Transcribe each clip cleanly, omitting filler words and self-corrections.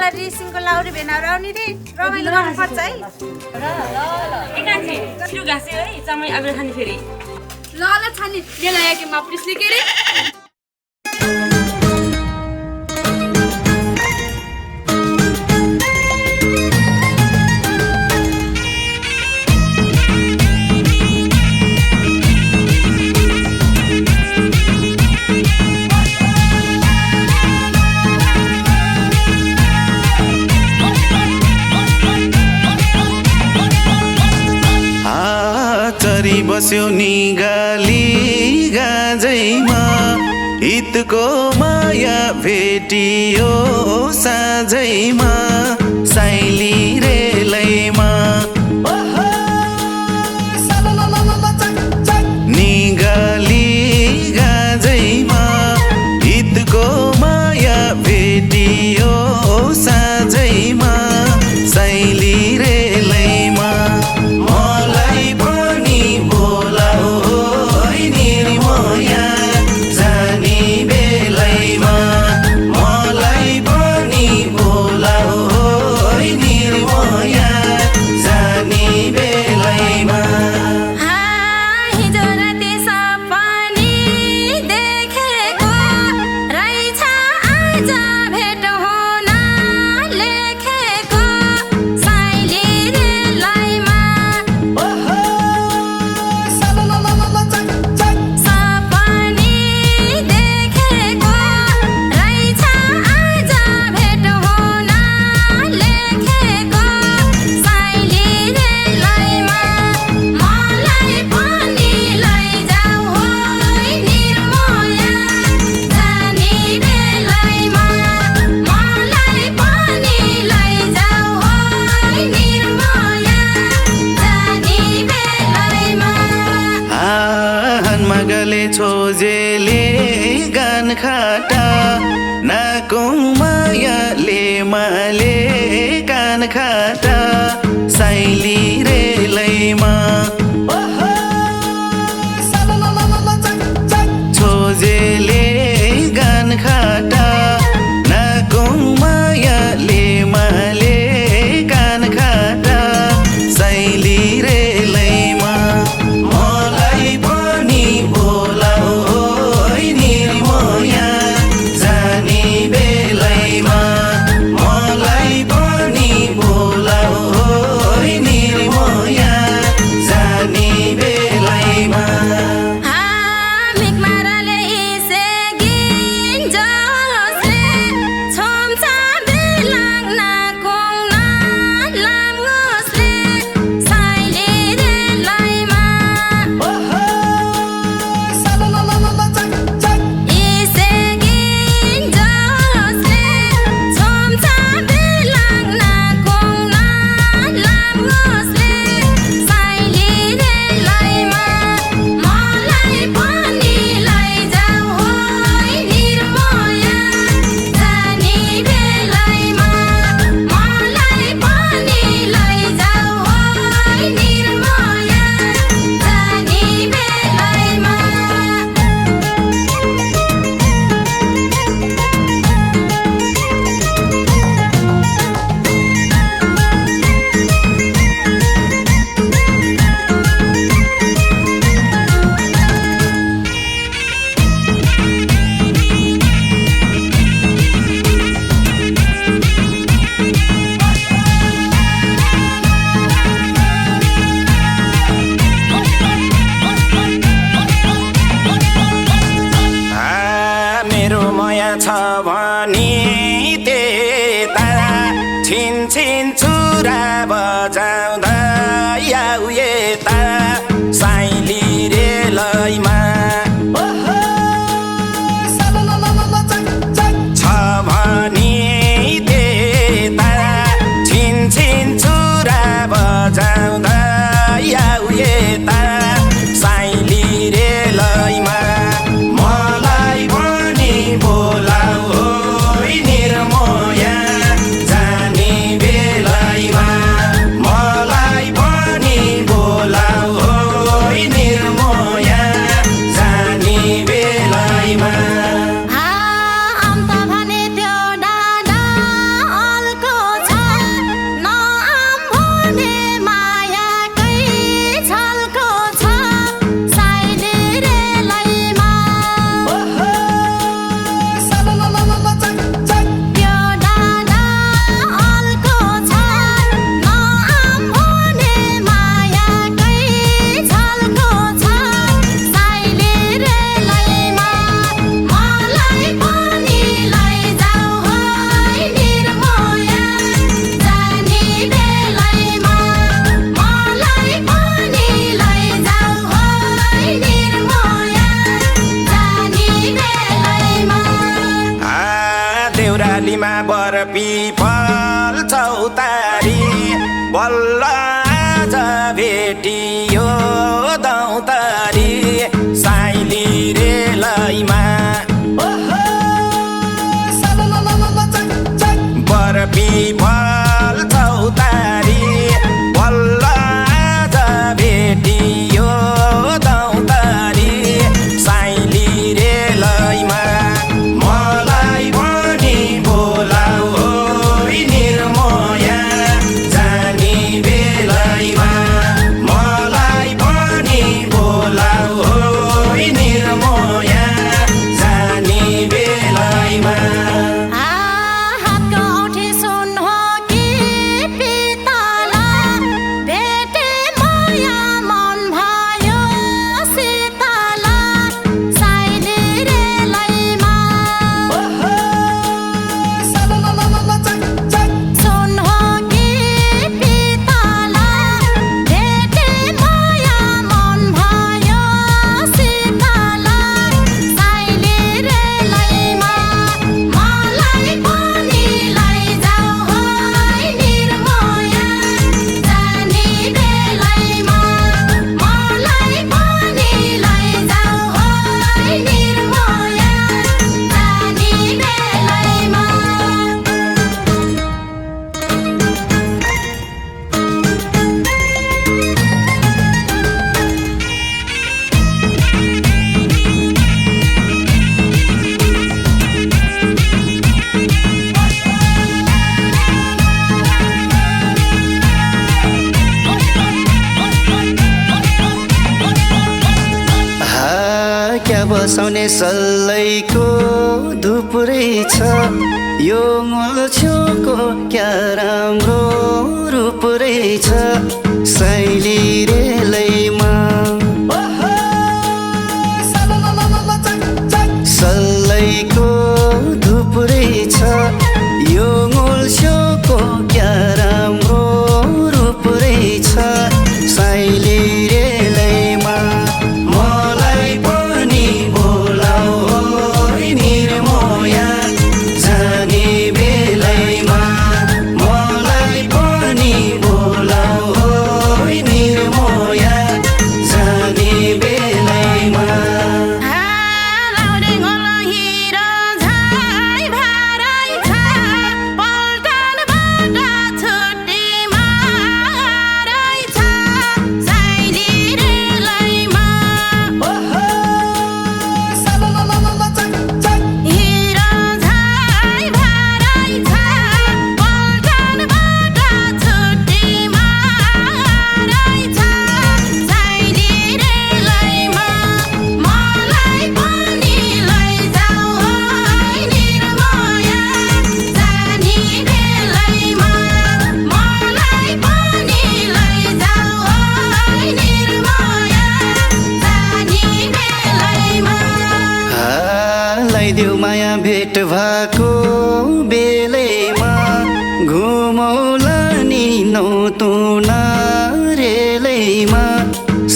मलाई रेसिङको लाउरी भेनाएर आउने रे रमाइलो गर्नुपर्छ है एकान्छे छिटो घाँसे है चामै अब खाने फेरि ल छानी ल्याए कि मापुरिसले के रे बस्यो निगाली गाजैमा हितको माया भेटियो साझैमा साइली रेलैमा निगाली गाजैमा हितको माया भेटियो साझैमा साइली रेलैमा मलाई पनि बोलाऊ निर्मया जाने बेलैमा मलाई पनि बोलाऊ निर्मया जाने बेलैमा छोजेले गान खाटा नाको मायाले माले गान खाटा साइली रेलैमा छोजेले गान खाटा नाको मायाले माले गान खाटा साइली रेलैमा मलाई पनि पिपल चौतारी बल्ल आज भेटियो दौतारी साइली रेलैमा बर पिपल चौतारी बल्ल आज भेटियो दौतारी साइली रेलैमा मलाई पनि बोलाऊ होइ निर्मया जानी बेलैमा मलाई पनि बोलाऊ होइ निर्मया जानी बेलैमा बसाउने सल्लैको धुपुरै छ यो छेउको क्या राम्रो रूप रहेछ साइली रेलैमा सल्लैको धुपुरै छ यो छेउको क्या राम्रो रूप रहेछ साइली रेलैमा मलाई पनि बोलाऊ होइ निर्मया जाने बेलैमा मलाई पनि बोलाऊ होइ निर्मया जाने बेलैमा देऊ माया भेट भएको बेलैमा घुमौला नि नौतुना रेलैमा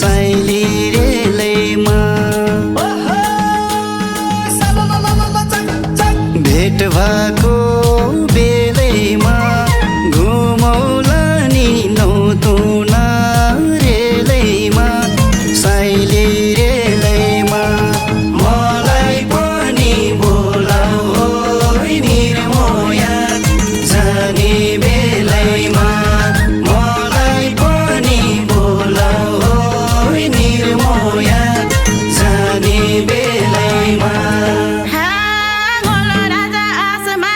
साइली रेलैमा भेट भएको बेलैमा घुमौला नि नौतुना रेलैमा साइली रेलैमा मलाई पनि बोलाऊ होइ निर्मया जाने बेलैमा मलाई पनि बोलाऊ होइ निर्मया जाने बेलैमा राजा आसमा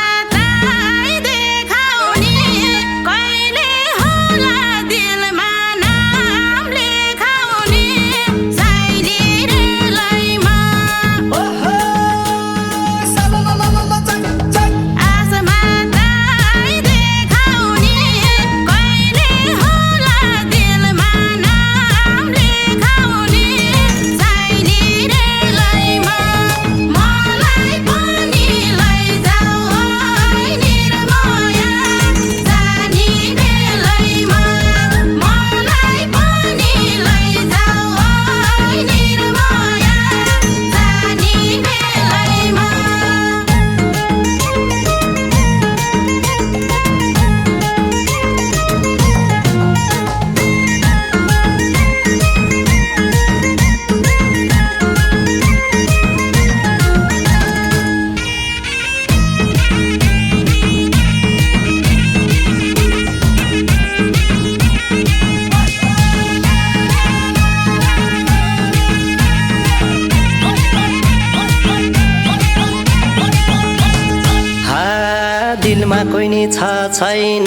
बहिनी छ छैन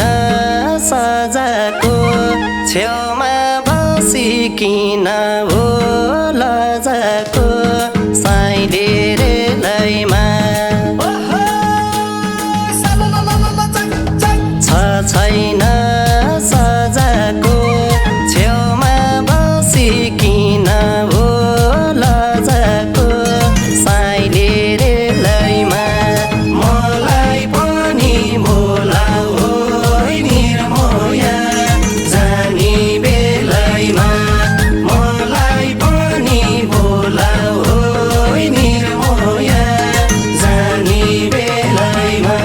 सजाको छेउमा बसी किन हो लजाको साइले रे लैमा छ छैन सजाको छेउमा बसी किन हो लजाको साइले रे लैमा मलाई पनि बोलाऊ निर्मोया जानी बेलैमा मलाई पनि बोलाऊ निर्मोया जानी बेलैमा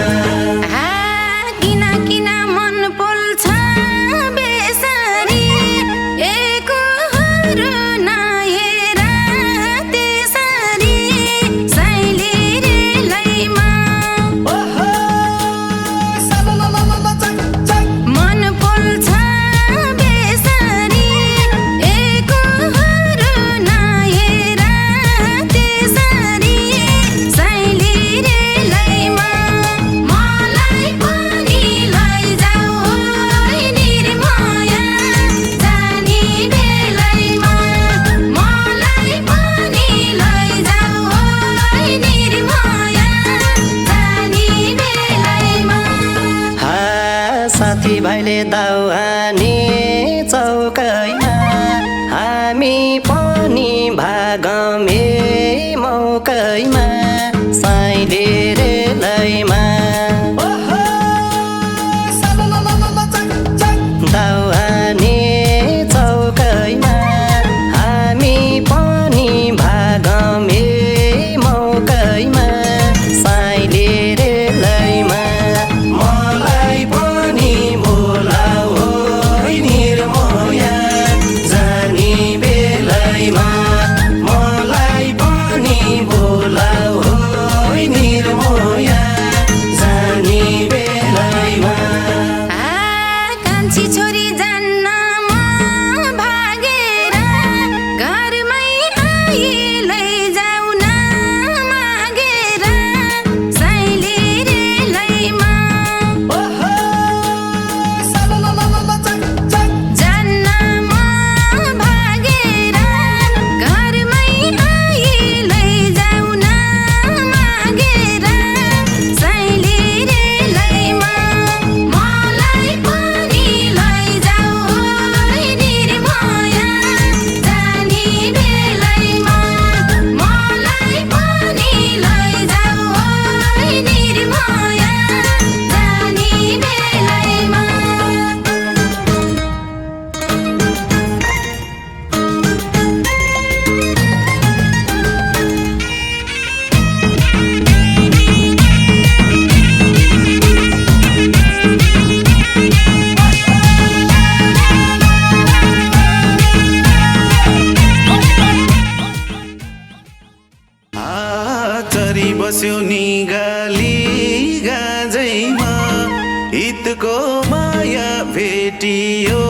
किन किन मन पोल्छ बेसरी एकोहरू नहेर त्यसरी साइले रे लैमा मन पोल्छ बेसरी एकोहरू नहेर त्यसरी साइले रे लैमा मलाई पनि लैजाऊ निर्मोया जानी बेलैमा मलाई पनि लैजाऊ निर्मोया जानी बेलैमा साथी भाइले दाउहानी चौकैमा हामी पनि भागमे मौकैमा साइले रे लैमा दाउहानी चौकैमा हामी पनि भागमे मौकैमा साइले रे लैमा मलाई पनि बोलाऊ निर्मोया जानी बेलैमा मलाई पनि बोलाऊ निर्मोया जानी बेलैमा कान्छी छोरी जान्न म भागेर घरमै आई लैजाऊ न मागेर साइले रे लैमा जान्न म भागेर घरमै आई लैजाऊ न मागेर साइले रे लैमा मलाई पनि लैजाऊ निर्मोया जानी बेलैमा मलाई पनि लैजाऊ निर्मोया जानी बेलैमा चरी बस्यो नि गाली गाजैमा हितको माया भेटियो